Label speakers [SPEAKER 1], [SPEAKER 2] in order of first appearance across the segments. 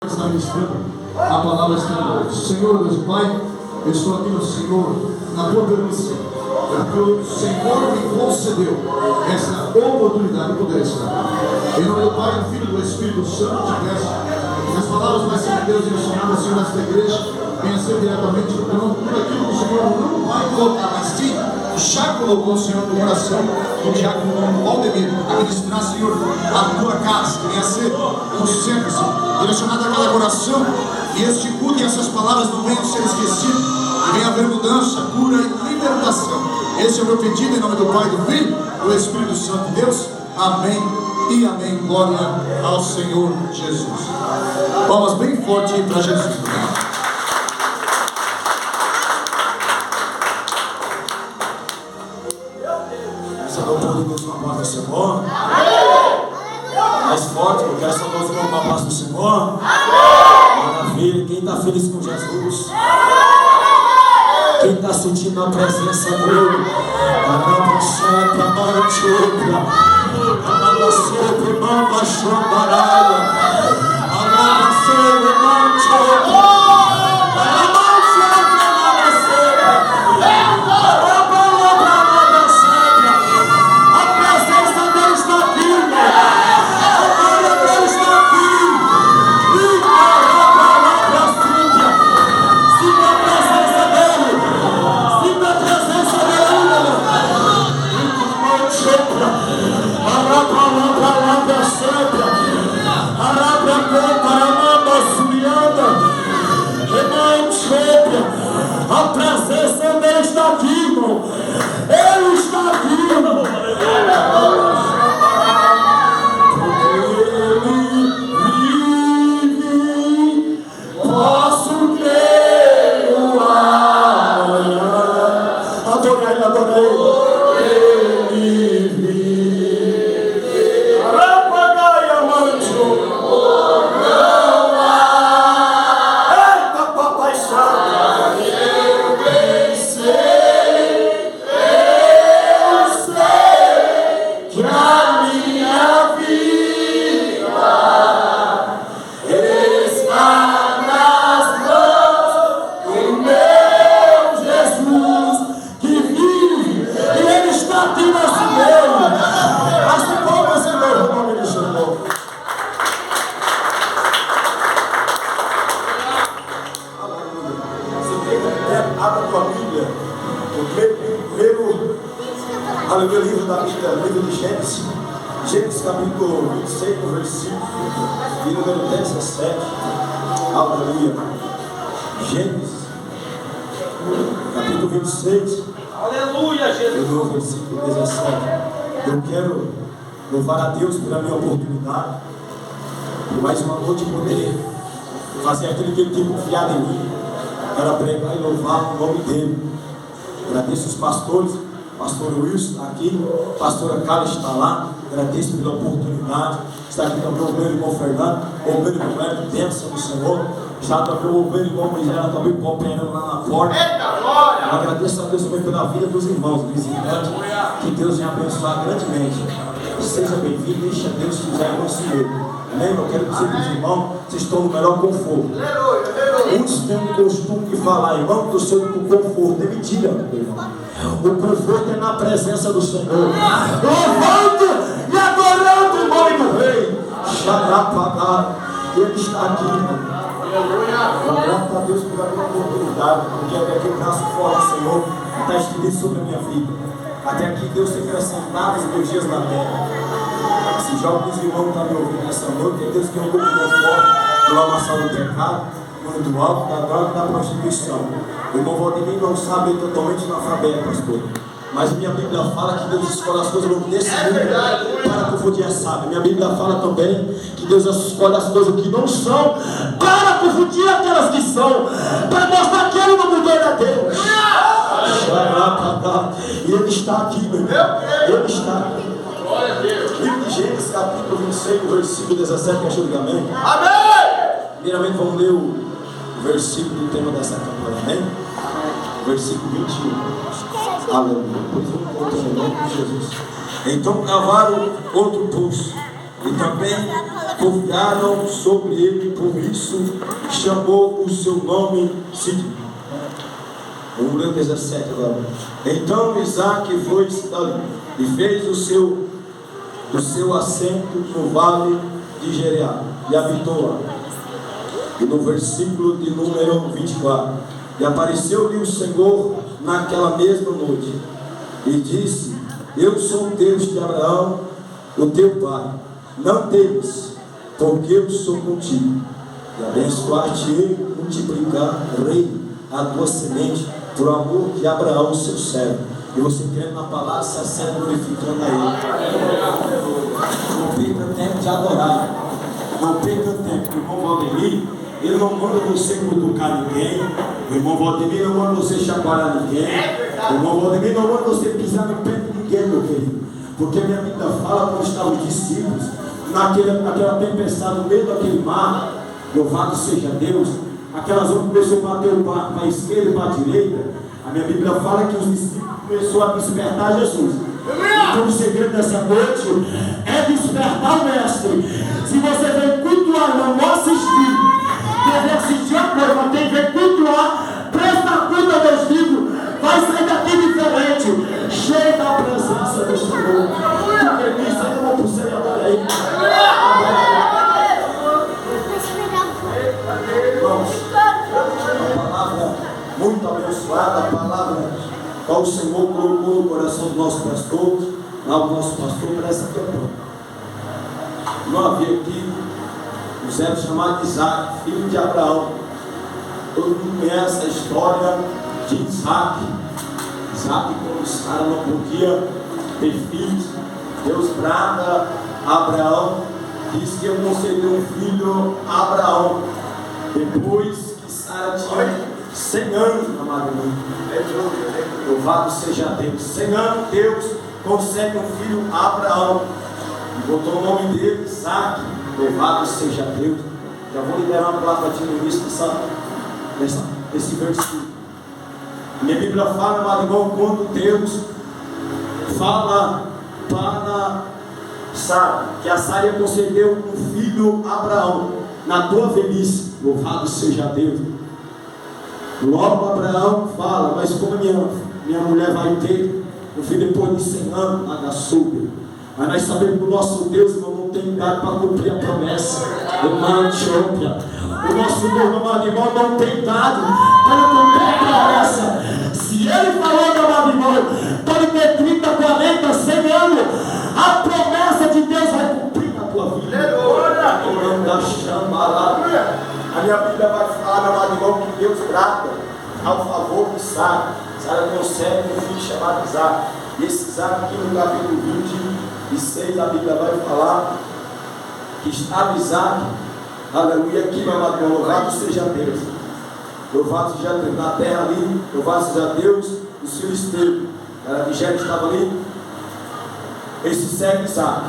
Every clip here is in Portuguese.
[SPEAKER 1] Está ministrando a palavra Senhor. Senhor, Deus Pai, eu estou aqui no Senhor, na tua permissão, porque o Senhor me concedeu essa oportunidade de poder estar. Em nome do Pai, do Filho e do Espírito Santo, te peço que as palavras mais de Deus direcionadas, Senhor, nesta igreja, venham ser diretamente por aquilo que o Senhor não vai colocar, mas sim já colocou o Senhor no coração do diácono Valdemir, a ministrar, Senhor, a tua casa, que venha ser um centro, Senhor, direcionado àquela coração, e este culto e essas palavras não venham ser esquecidas, e venha haver mudança, cura e libertação. Esse é o meu pedido em nome do Pai, do Filho e do Espírito Santo de Deus. Amém e amém. Glória ao Senhor Jesus. Palmas bem forte para Jesus.
[SPEAKER 2] Do Senhor. Mais forte, eu quero saudar os irmãos com a paz do Senhor. Maravilha, quem está feliz com Jesus? Quem está sentindo a presença dele? A presença dele está aqui, irmão. Ele está aqui, irmão. Ele vive, posso ter o amanhã. Adorei, ele vive. Rapagaia, mancho. Eita, papai santo. Aleluia, livro da Bíblia, livro de Gênesis, Gênesis capítulo 26, versículo e número 17. Aleluia. Gênesis capítulo 26. Aleluia, Jesus. E no versículo 17. Eu quero louvar a Deus pela minha oportunidade, por mais uma noite poder fazer aquilo que Ele tem confiado em mim, para pregar e louvar o nome dEle. Agradeço os pastores. Pastor Wilson está aqui, pastora Carla está lá, agradeço pela oportunidade. Está aqui também o meu irmão Fernando, o meu irmão Hélio, bênção do Senhor. Está também o meu irmão Moisés, também compreendendo lá na porta. Eu agradeço a Deus também pela vida dos irmãos, visitantes, que Deus venha abençoar grandemente. Seja bem-vindo, deixa Deus que já é nosso meio. Amém? Eu quero dizer para os irmãos, vocês estão no melhor conforto. Muitos têm um costume de falar, irmão, do seu conforto. É mentira, meu irmão. O conforto é na presença do Senhor. Louvando e adorando o nome do Rei. Ele está aqui, irmão. Graças a Deus pela minha oportunidade, porque até aqui o braço forte, Senhor, está estendido sobre a minha vida. Até aqui Deus tem acrescentado os meus dias na terra. Se já alguns irmãos estão me ouvindo nessa noite, é Deus que eu vou me conforto do lamaçal do pecado, do alto, da droga e da prostituição. O irmão Valdemir não sabe, eu totalmente analfabeto, pastor. Mas minha Bíblia fala que Deus escolhe as coisas desse mundo para confundir a sábia. Minha Bíblia fala também que Deus escolhe as coisas que não são para confundir aquelas que são, para mostrar que Ele não mudou a Deus. E Ele está aqui, meu irmão. Ele está aqui. Livro de Gênesis, capítulo 26, versículo 17, que achou de amém? Amém! Primeiramente vamos ler o versículo do tema dessa campanha, amém? Versículo 21. Aleluia. Pois vamos voltar em nome de Jesus. Então cavaram outro poço E também confiaram sobre ele, por isso chamou o seu nome Sidom. Vamos ler o 17 agora. Então Isaac foi dali e fez o seu assento no vale de Gerar e habitou lá. E no versículo de número 24: e apareceu-lhe o Senhor naquela mesma noite e disse: eu sou o Deus de Abraão, o teu pai. Não temas, porque eu sou contigo, e abençoar-te-ei, multiplicar-ei a tua semente, por amor de Abraão, seu servo. E você crendo na palavra, se acende glorificando a ele. Não perca tempo de adorar. Não perca tempo. O irmão Valdemir, ele não manda você cutucar ninguém. O irmão Valdemir não manda você chacoalhar ninguém. O irmão Valdemir não manda você pisar no pé de ninguém, meu querido. Porque minha Bíblia fala como estavam os discípulos naquela tempestade, no meio daquele mar. Louvado seja Deus. Aquelas ondas começou a bater para a esquerda e para a direita. A minha Bíblia fala que os discípulos começaram a despertar Jesus. Então o segredo dessa noite é despertar o mestre. Se você vem cultuar, não assistir, deve assistir a coisa, mas quem vem cultuar, presta conta a Deus vivo, vai sair daqui diferente, cheio da presença do Senhor. Porque isso é uma pulseira agora aí. A palavra muito abençoada, a palavra qual o Senhor colocou no coração do nosso pastor. Lá o nosso pastor presta atenção. Não havia aqui um servo chamado Isaac, filho de Abraão. Todo mundo conhece a história de Isaac. Isaac, quando os caras não podiam ter filhos, Deus brada a Abraão, disse que eu concedi um filho a Abraão. Depois que Sara tinha 100 anos, amado irmão, louvado seja Deus. 100 anos, Deus concede um filho a Abraão e botou o nome dele, Isaac. Louvado seja Deus. Já vou liberar uma palavra de início desse versículo. Minha Bíblia fala, amado irmão, quando Deus fala para Sara que a Sara concedeu um filho a Abraão na tua velhice. Louvado seja Deus. Logo Abraão fala: mas como minha mulher vai ter um filho depois de 100 anos, nada soube. Mas nós sabemos que o nosso Deus, irmão, não tem idade para cumprir a promessa. O nosso Deus, amado irmão, não tem idade para cumprir a promessa. Se ele falou, meu amado irmão, pode ter 30, 40, 100 anos, a promessa de Deus vai cumprir na tua vida. A minha Bíblia vai falar, meu amado irmão, que Deus trata ao favor de Sara. Sara concebe um filho chamado Isaac. E esse Isaac aqui no capítulo 26, a Bíblia vai falar que estava Isaac, aleluia, aqui, meu amado irmão, louvado seja Deus. Louvado seja Deus, na terra ali, louvado seja Deus, os filisteus. A Nigéria estava ali. Esse segue Isaac,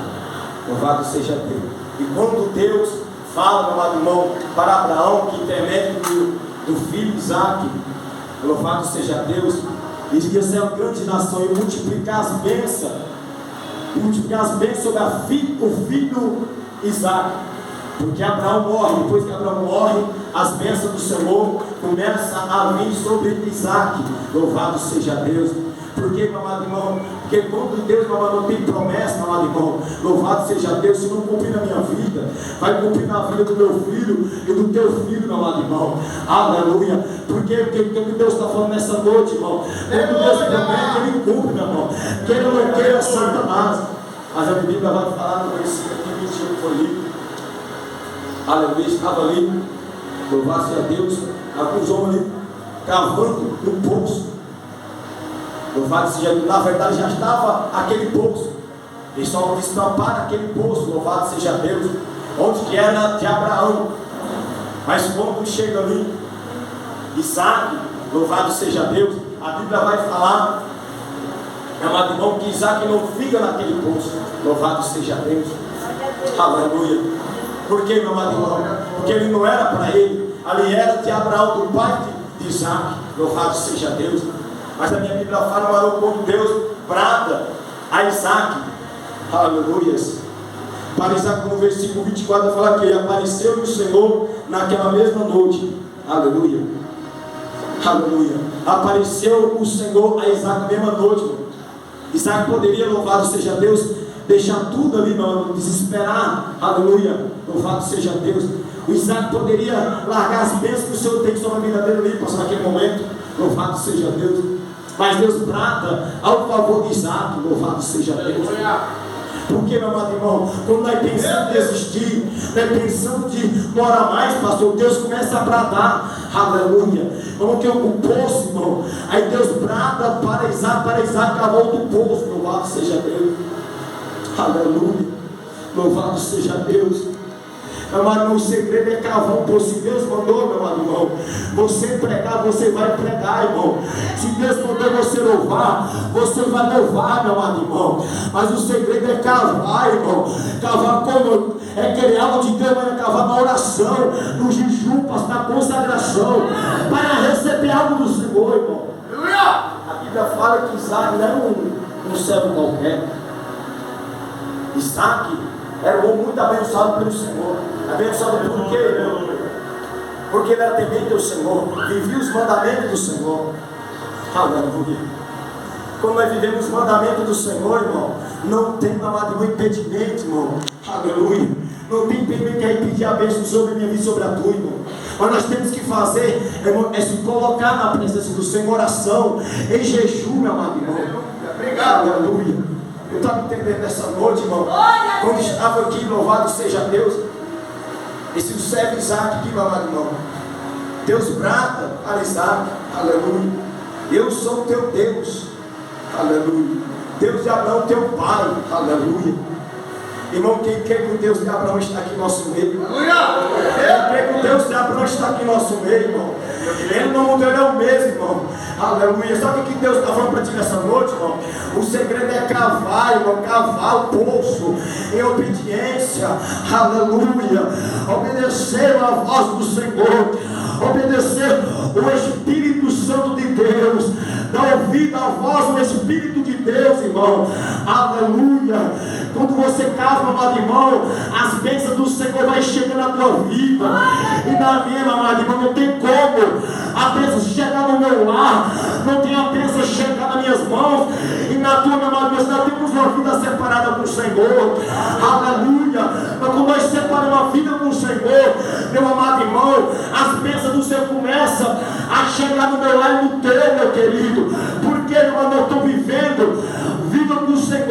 [SPEAKER 2] louvado seja Deus. E quando Deus fala, meu amado irmão, para Abraão, que intermédio do filho Isaac, louvado seja Deus, ele ia ser uma grande nação e multiplicar as bênçãos sobre o filho Isaac. Porque Abraão morre, depois que Abraão morre, as bênçãos do Senhor começam a vir sobre Isaac. Louvado seja Deus. Por que, meu amado irmão? Porque quando Deus, meu amado, não tem promessa, meu amado irmão, louvado seja Deus, se não cumprir na minha vida, vai cumprir na vida do meu filho e do teu filho, meu amado irmão. Aleluia. Porque Deus está falando nessa noite, irmão. Quando Deus promete, Ele cumpre, meu irmão. Que Ele não queira Satanás. Mas a Bíblia vai falar no versículo que 21 foi lido. Aleluia, estava ali, louvado seja Deus, alguns homens ali, cavando no poço. Louvado seja Deus, na verdade já estava aquele poço, eles só destamparam aquele poço, louvado seja Deus, onde que era de Abraão. Mas quando chega ali, Isaac, louvado seja Deus, a Bíblia vai falar, amado irmão, que Isaac não fica naquele poço, louvado seja Deus, aleluia. Por que, meu amado irmão? Porque ele não era para ele, ali era de Abraão, do pai de Isaac, louvado seja Deus. Mas a minha Bíblia fala, mas quando Deus brada a Isaac, aleluia, Para Isaac, no versículo 24, fala que apareceu o Senhor naquela mesma noite. Aleluia. Aleluia. Apareceu o Senhor a Isaac na mesma noite. Mano. Isaac poderia, louvado seja Deus, deixar tudo ali, não desesperar. Aleluia. Louvado seja Deus. O Isaac poderia largar as bênçãos que o Senhor tem sobre a vida dele ali, passar naquele momento. Louvado seja Deus. Mas Deus brada ao favor de Isaac. Louvado seja Deus. Porque, meu amado irmão, quando nós pensamos em desistir, nós pensamos de morar mais, pastor, Deus começa a bradar. Aleluia. Como que o poço, irmão. Aí Deus brada para Isaac cavar outro poço. Louvado seja Deus. Aleluia. Louvado seja Deus. Meu amado irmão, o segredo é cavar um poço. Se Deus mandou, meu amado irmão, você pregar, você vai pregar, irmão. Se Deus mandou você louvar, você vai louvar, meu amado irmão. Mas o segredo é cavar, irmão. Cavar como? É querer algo de Deus, mas é cavar na oração, no jejum, na consagração, para receber algo do Senhor, irmão. A Bíblia fala que Isaac não era um servo qualquer. Isaac era um homem muito abençoado pelo Senhor. Abençoado por quê, irmão? Porque ele era temente ao Senhor, vivia os mandamentos do Senhor. Aleluia. Quando nós vivemos os mandamentos do Senhor, irmão, não tem, amado irmão, impedimento, irmão. Aleluia. Não tem impedimento que é impedir a bênção sobre a minha vida e sobre a tua, irmão. Mas nós temos que fazer, irmão, é se colocar na presença do Senhor, oração, em jejum, meu amado irmão. Obrigado, aleluia. Eu estava entendendo nessa noite, irmão, quando estava aqui, louvado seja Deus, esse servo Isaac aqui, meu amado irmão, Deus brada para Isaac, aleluia. Eu sou o teu Deus, aleluia. Deus de Abraão, teu pai, aleluia. Irmão, quem crê que o Deus de Abraão está aqui em nosso meio? Quem crê que o Deus de Abraão está aqui em nosso meio, irmão? Ele não mudou, ele é o mesmo, irmão. Aleluia. Sabe o que Deus está falando para ti nessa noite, irmão? O segredo é cavar, irmão, cavar o poço em obediência. Aleluia. Obedecer a voz do Senhor. Obedecer o Espírito Santo de Deus. Dar ouvido à voz do Espírito de Deus, irmão. Aleluia. Quando você cava, amado irmão, as bênçãos do Senhor vai chegando na tua vida. E na minha, amado irmão, não tem como a bênção chegar no meu lar. Não tem a bênção chegar nas minhas mãos. E na tua, meu amado irmão, nós temos uma vida separada com o Senhor. Aleluia. Mas quando nós separamos a vida com o Senhor, meu amado irmão, as bênçãos do Senhor começam a chegar no meu lar e no teu, meu querido. Porque, meu irmão, eu estou vivendo vida com o Senhor.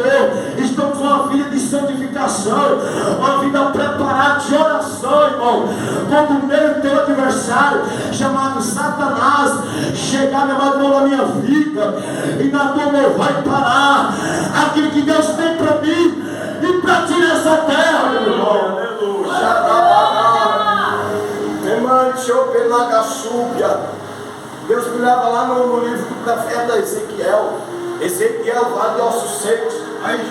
[SPEAKER 2] Estamos numa vida de santificação, uma vida preparada de oração, irmão. Quando o meu e teu adversário, chamado Satanás, chegar, meu irmão, na minha vida, e na tua mão vai parar aquilo que Deus tem para mim e para ti nessa terra, meu irmão. Deus me leva lá no livro do profeta Ezequiel. Ezequiel, vale de ossos secos. Aí,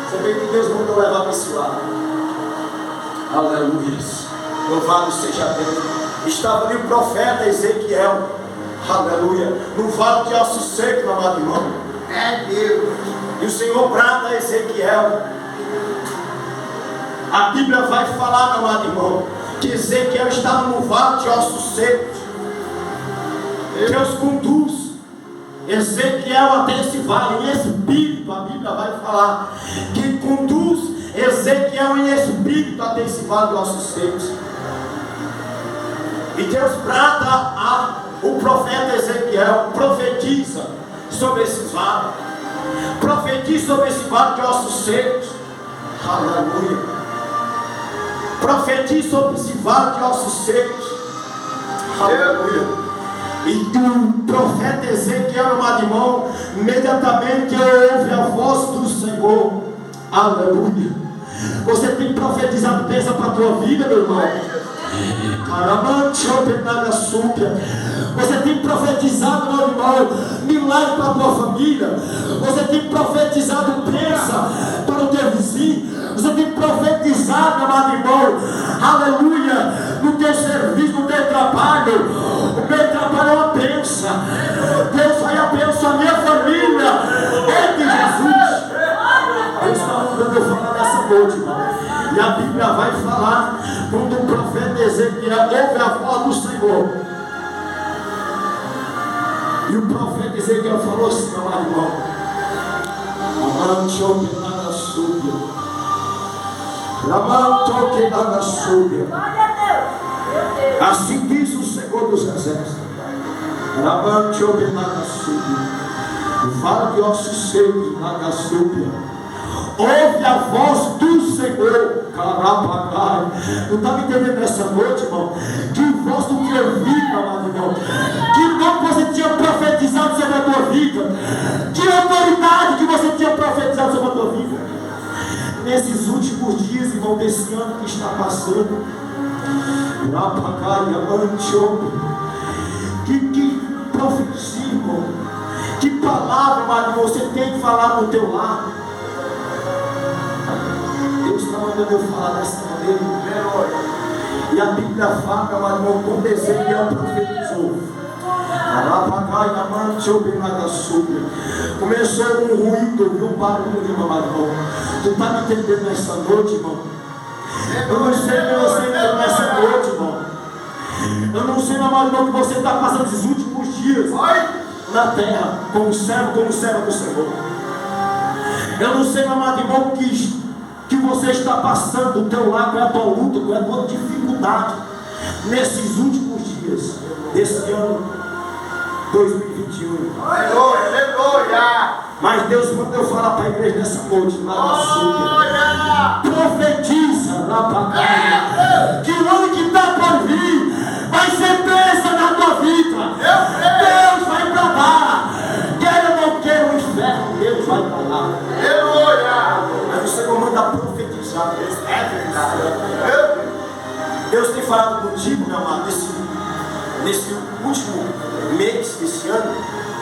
[SPEAKER 2] você vê que Deus mandou levar para esse lado. Aleluia. Louvado seja Deus. Estava ali o profeta Ezequiel. Aleluia. No vale de ossos secos, meu amado irmão. É Deus. E o Senhor brada a Ezequiel. A Bíblia vai falar, meu amado irmão, que Ezequiel estava no vale de ossos secos. Deus conduz Ezequiel até esse vale em espírito. A Bíblia vai falar que conduz Ezequiel em espírito até esse vale de ossos secos. E Deus brada o profeta Ezequiel, profetiza sobre esse vale, profetiza sobre esse vale de ossos secos. Aleluia. Profetiza sobre esse vale de ossos secos. Aleluia. E o profeta Ezequiel, amado irmão, imediatamente ouve a voz do Senhor. Aleluia. Você tem profetizado bênção para a tua vida, meu irmão. Você tem profetizado, meu irmão, milagre para a tua família. Você tem profetizado bênção para o teu vizinho. Você tem profetizado, amado irmão, aleluia, no teu serviço, no teu trabalho. O meu trabalho é uma bênção. Deus vai abençoar a minha família. Em Jesus. Deus está mandando eu falar nessa noite, irmão. E a Bíblia vai falar, quando o profeta Ezequiel ouve a voz do Senhor. E o profeta Ezequiel falou assim, meu irmão: amante obrigada súbia. Amante obrigada súbia. Assim diz o Senhor dos Exércitos. Amante obrigada súbia. Vale de ossos secos, nada súbia. Ouve a voz do Senhor. Carapacai. Não está me entendendo nessa noite, irmão? Que voz do que eu vi, amado irmão. Que não você tinha profetizado sobre a tua vida. Que autoridade que você tinha profetizado sobre a tua vida. Nesses últimos dias, irmão, desse ano que está passando. Carapacai, amante, que profecia, irmão. Que palavra, amado irmão, você tem que falar no teu lar. Deus está mandando eu falar dessa maneira. E a Bíblia fala, amado irmão, quando Ezequiel profetizou. Começou um ruído, um barulho, amado irmão. Tu está me entendendo nessa noite, irmão? Eu não sei que você entendeu nessa noite, irmão. Eu não sei, amado irmão, que você está passando esses últimos dias na terra, como servo do Senhor. Eu não sei, amado irmão, que você está passando do teu lado, qual é a tua luta, qual é a tua dificuldade nesses últimos dias desse ano 2021. Aleluia! Mas Deus manda eu falar para a igreja nessa noite, profetiza lá para cá, que o ano que está por vir vai ser bênção na tua vida. Deus vai bradar, quer ou não quer o inferno, Deus vai bradar. Aleluia! Mas o Senhor manda profetizar. É verdade. Deus tem falado contigo, meu amado, nesse último mês desse ano.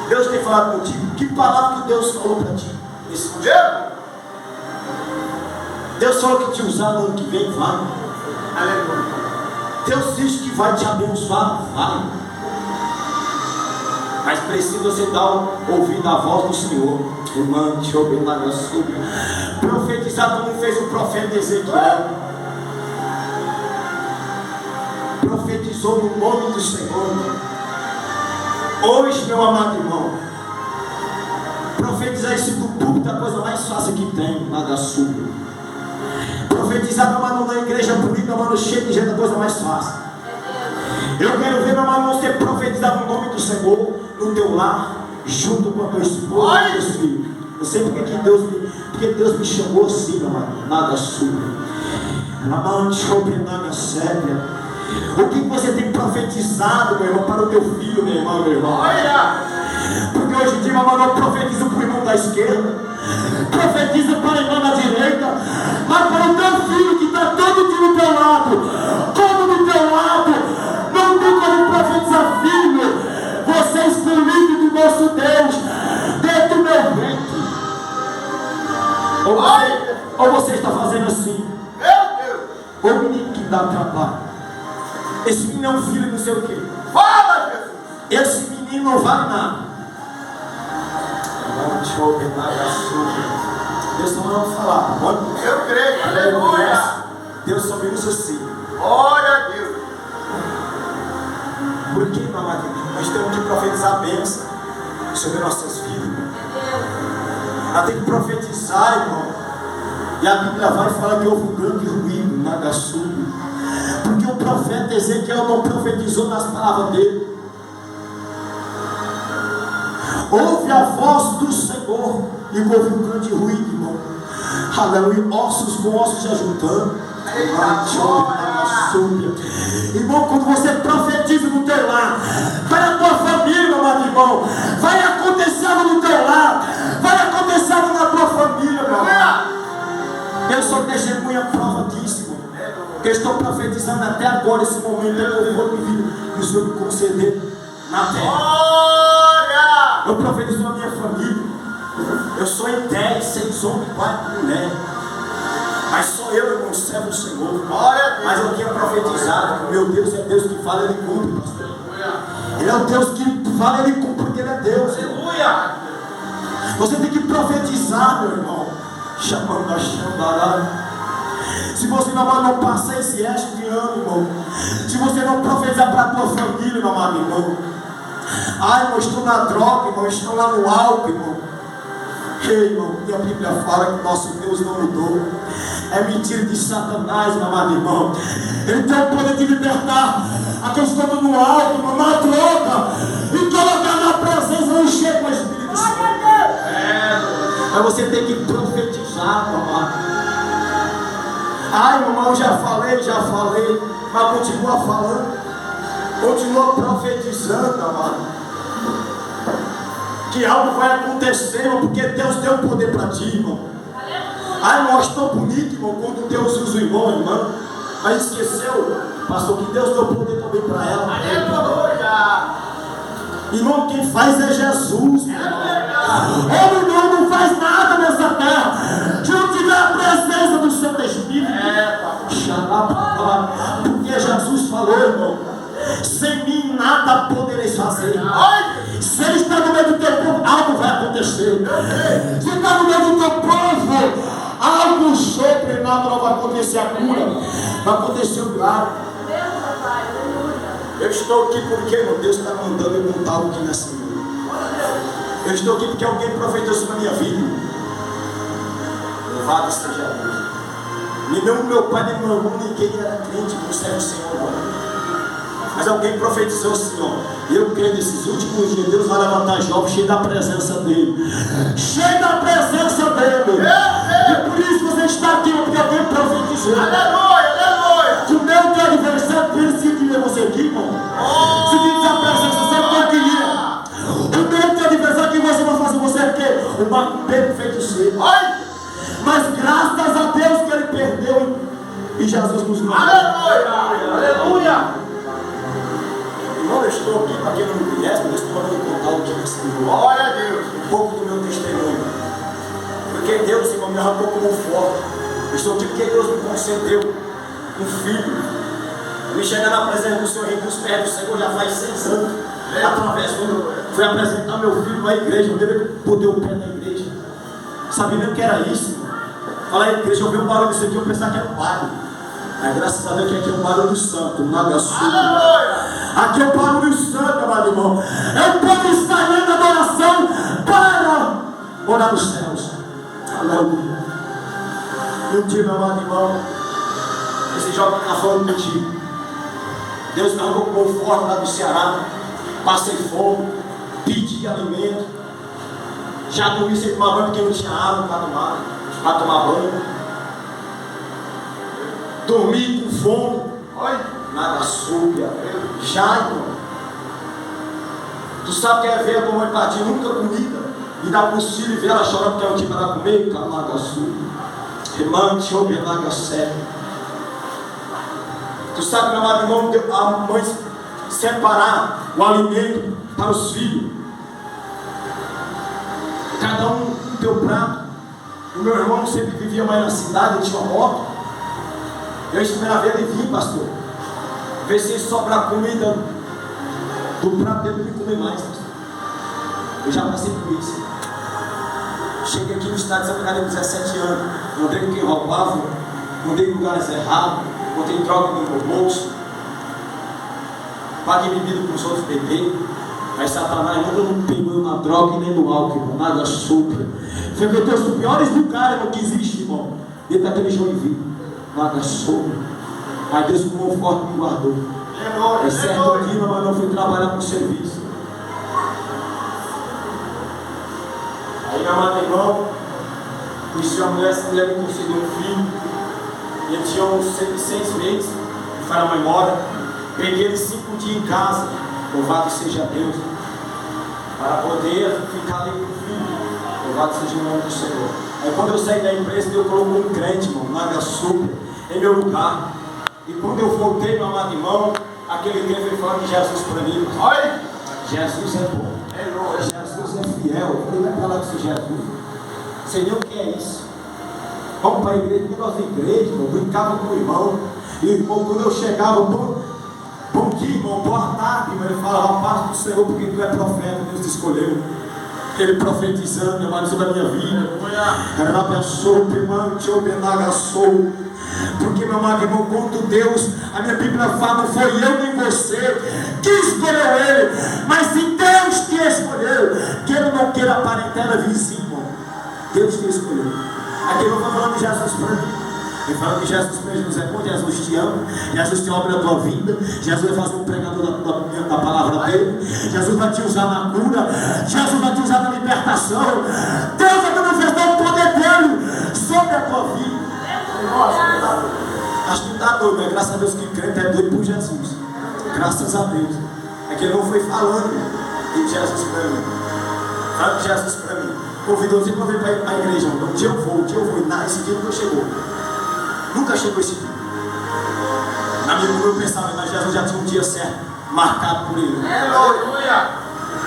[SPEAKER 2] Deus tem falado contigo. Que palavra que Deus falou para ti nesse último ano? Deus falou que te usar no ano que vem, vai. Aleluia. Deus diz que vai te abençoar, vai. Mas precisa você dar ouvido à voz do Senhor. Profetizar como fez o profeta Ezequiel. Profetizou no nome do Senhor. Hoje, meu amado irmão, profetizar esse do público é a coisa mais fácil que tem, nada súbia. Profetizar, meu irmão, na igreja bonita, mano, cheio de gente, é a coisa mais fácil. Eu quero ver, meu irmão, você profetizar no nome do Senhor, no teu lar, junto com a tua esposa e teus filhos. Eu sei porque Deus me chamou assim, meu irmão, nada súbia. O que você tem profetizado, meu irmão, para o teu filho, meu irmão, Porque hoje em dia, meu irmão, eu profetizo para o irmão da esquerda, profetiza para a irmã da direita, mas para o teu filho que está todo dia do teu lado, todo do teu lado, não tem como profetizar, filho, você é escolhido do nosso Deus, dentro do meu ventre. Ou você está fazendo assim, o menino que dá trabalho. Esse menino é um filho não sei o que. Fala, Jesus! Esse menino não vale nada. Deus não vai falar. Eu creio, aleluia. Deus só me usa assim. Glória a Deus. Por que, meu amado? Nós temos que profetizar a bênção sobre nossas vidas. Nós temos que profetizar, irmão. E a Bíblia vai falar que houve um grande ruído na Gaçuba. Porque o profeta Ezequiel não profetizou nas palavras dele. Ouve a voz do Senhor e houve um grande ruído, irmão. Aleluia, ossos com ossos se ajuntando. Irmão, quando você profetiza no teu lar, vai a tua família, meu amado irmão, vai acontecer no teu lar, vai acontecer na tua família, meu amado. Eu sou testemunha prova disso, irmão. Que eu estou profetizando até agora, esse momento, eu vou pedir que o Senhor me conceder na terra. Eu profetizo na minha família. Eu sou em 10, 6 homens, 4 mulheres. Mas sou eu, irmão, servo do Senhor. Mas eu tinha profetizado que meu Deus é Deus que fala, Ele cumpre, pastor. Ele é o Deus que fala, Ele cumpre, porque Ele é Deus. Aleluia! Você tem que profetizar, meu irmão. Chamando a Xambará. Se você, meu amado, não passar esse resto de ano, irmão. Se você não profetizar para a tua família, meu amado irmão. Ai, irmão, estou na droga, irmão, estou lá no álcool, irmão. Ei, irmão, e a Bíblia fala que nosso Deus não mudou. É mentira de Satanás, meu amado irmão. Ele tem o poder de libertar aqueles que estão no álcool, irmão, na droga, e colocar na presença, não encher com o Espírito Santo. Mas você tem que profetizar, meu amado. Ai, irmão, já falei, mas continua falando, continua profetizando, amado. Que algo vai acontecer, irmão, porque Deus deu poder para ti, irmão. Ai, irmão, estou bonito, irmão, quando Deus usa o irmão, mas esqueceu, pastor, que Deus deu poder também para ela. Irmão, quem faz é Jesus, irmão. Ele não faz nada nessa terra se não tiver a presença do Santo Espírito. Porque Jesus falou, irmão, sem mim nada podereis fazer. Se ele está no meio do teu povo, algo vai acontecer. Se está no meio do teu povo, algo sobrenatural vai acontecer. A cura vai acontecer, o milagre. Eu estou aqui porque, meu Deus está mandando eu contar algo aqui nessa vida. Eu estou aqui porque alguém profetizou sobre a minha vida. Louvado esteja Deus. Nem meu pai, nem meu irmão, ninguém era crente, não serve o Senhor agora. Mas alguém profetizou assim, ó. Eu creio nesses últimos dias, Deus vai levantar jovens cheios da presença dele. Cheio da presença dele. E por isso você está aqui, porque alguém profetizou.
[SPEAKER 3] Aleluia, aleluia.
[SPEAKER 2] Que o meu teu adversário perseguiria você aqui, irmão. Se diz a presença, você não queria. O meu teu adversário que você vai fazer você porque o macumbeiro feiticeiro. Mas graças a Deus que ele perdeu e Jesus nos mandou.
[SPEAKER 3] Aleluia, aleluia.
[SPEAKER 2] Irmão, eu estou aqui para quem não me conhece, mas eu estou mandando contar o que é Senhor.
[SPEAKER 3] Glória a Deus.
[SPEAKER 2] Um pouco do meu testemunho. Porque Deus, irmão, me arrancou como forte. Eu estou aqui porque Deus me concedeu um filho. Eu me chegar na presença do Senhor, dos pés do Senhor já faz 6 anos. Através quando fui apresentar meu filho na igreja, eu devia poder o pé na igreja. Sabia nem o que era isso? Fala aí, igreja, eu vi um barulho disso aqui, eu pensava que era um barulho. Mas graças a Deus que aqui é um barulho do santo, um nagaçu. Aqui é o barulho santo, amado irmão. É o povo ensaiando a adoração para morar nos céus. Aleluia. E um dia, meu amado irmão, esse jovem está falando contigo. Deus me arrancou com o forte lá do Ceará. Passei fome, pedi alimento. Já dormi sem tomar banho porque não tinha água para tomar banho. Dormi com fome. Nada súbia. Já, irmão. Tu sabe que é ver a tua mãe partir, nunca comida, e dar para os filhos e ver ela chorando porque ela tinha para comer. Calaga súbia. Remante, obenaga sério. Tu sabe, meu amado irmão, a mãe separar o alimento para os filhos. Cada um no teu prato. O meu irmão sempre vivia mais na cidade, ele tinha uma moto. Eu esperava ele vir, pastor. Ver se sobrar comida do prato dele e comer mais, pastor. Eu já passei por isso. Cheguei aqui no estado de Santa Catarina com 17 anos. Andei com quem roubava, andei em lugares errados, botei droga no meu bolso, paguei bebida com os outros bebês. Mas Satanás nunca não pegou na droga e nem no álcool, irmão, nada super. Frequentou os piores lugares, irmão, que existe, irmão. Dentro daquele Joinville, nada super. Mas Deus com mão forte me guardou. É certo dia, mas eu fui trabalhar com serviço. Aí, meu amado irmão, conheci uma mulher, essa mulher me concedeu um filho. Ele tinha uns 6 meses, e foi a mãe mora. Peguei ele 5 dias em casa. Louvado seja Deus, para poder ficar ali com o filho. Louvado seja o nome do Senhor. Aí quando eu saí da empresa, Deus colocou um crente, irmão, na super, em meu lugar. E quando eu voltei, meu amado irmão, aquele crente veio falar de Jesus para mim. Olha, Jesus é bom, Jesus é fiel. Eu falei, vai falar com esse Jesus. Sei nem o que é isso. Vamos para a igreja, negócio de igreja, irmão. Brincava com o irmão. E o irmão, quando eu chegava, bom dia, irmão, boa tarde, irmão. Ele falava, paz do Senhor, porque tu é profeta, Deus te escolheu. Ele profetizando, meu irmão, sobre a minha vida. Era na pessoa, irmão, te obenagaçou. Porque, meu amado irmão, quando Deus, a minha Bíblia fala, não foi eu nem você que escolheu ele, mas se Deus te escolheu, que ele não queira parentela vizinha, irmão. Deus te escolheu. Aqui eu não estou falando de Jesus para mim. Eu falo que Jesus para José, pô, Jesus te ama, Jesus tem obra na tua vida, Jesus vai fazer um pregador da palavra dele, Jesus vai te usar na cura, Jesus vai te usar na libertação. Deus vai manifestar o poder dele sobre a tua vida. Acho que não está doido, mas graças a Deus que crente é doido por Jesus. Graças a Deus. É que ele não foi falando de Jesus para mim. Falando de Jesus para mim. Convidou sempre para vir para a igreja. Um dia eu vou, e esse dia nunca chegou. Nunca chegou esse dia. Na minha eu pensava, mas Jesus já tinha um dia certo, marcado por ele.
[SPEAKER 3] Aleluia.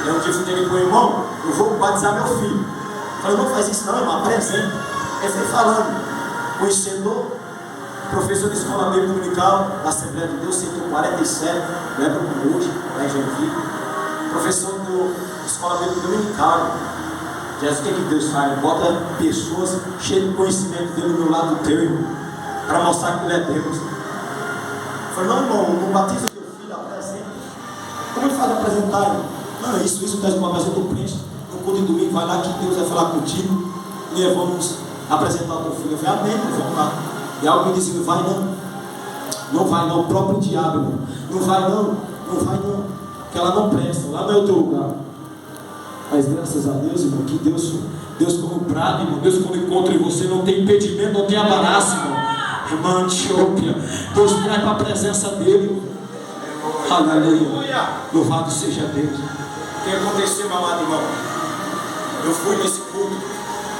[SPEAKER 2] E um dia eu fui dizer para o irmão, eu vou batizar meu filho. Eu falei, não faz isso não, irmão, apresenta. Ele foi falando, conhecedor, professor de escola bíblica dominical, da Assembleia de Deus, setor 47, lembra como hoje, lá em Joinville. Professor de escola bíblica dominical. Jesus, o que Deus faz? Bota pessoas cheias de conhecimento dele do meu lado do teu, irmão, para mostrar que ele é Deus. Eu falei, não, irmão, não batiza o teu filho, apresenta. Como ele faz apresentar, irmão? Não, isso traz uma apresenta o príncipe. No culto de domingo, vai lá que Deus vai falar contigo e vamos apresentar o teu filho. Eu falei, amém, vamos lá. E algo me dizia, vai não. Não vai não, o próprio diabo, irmão. Não vai não, que ela não presta, lá não é o teu lugar. Mas graças a Deus, irmão, que Deus como brado, irmão, Deus quando encontra em você não tem impedimento, não tem embaraço, irmão. Irmã Antioquia, Deus traz para a presença dele. Aleluia. Louvado seja Deus. O que aconteceu, meu amado irmão? Eu fui nesse culto.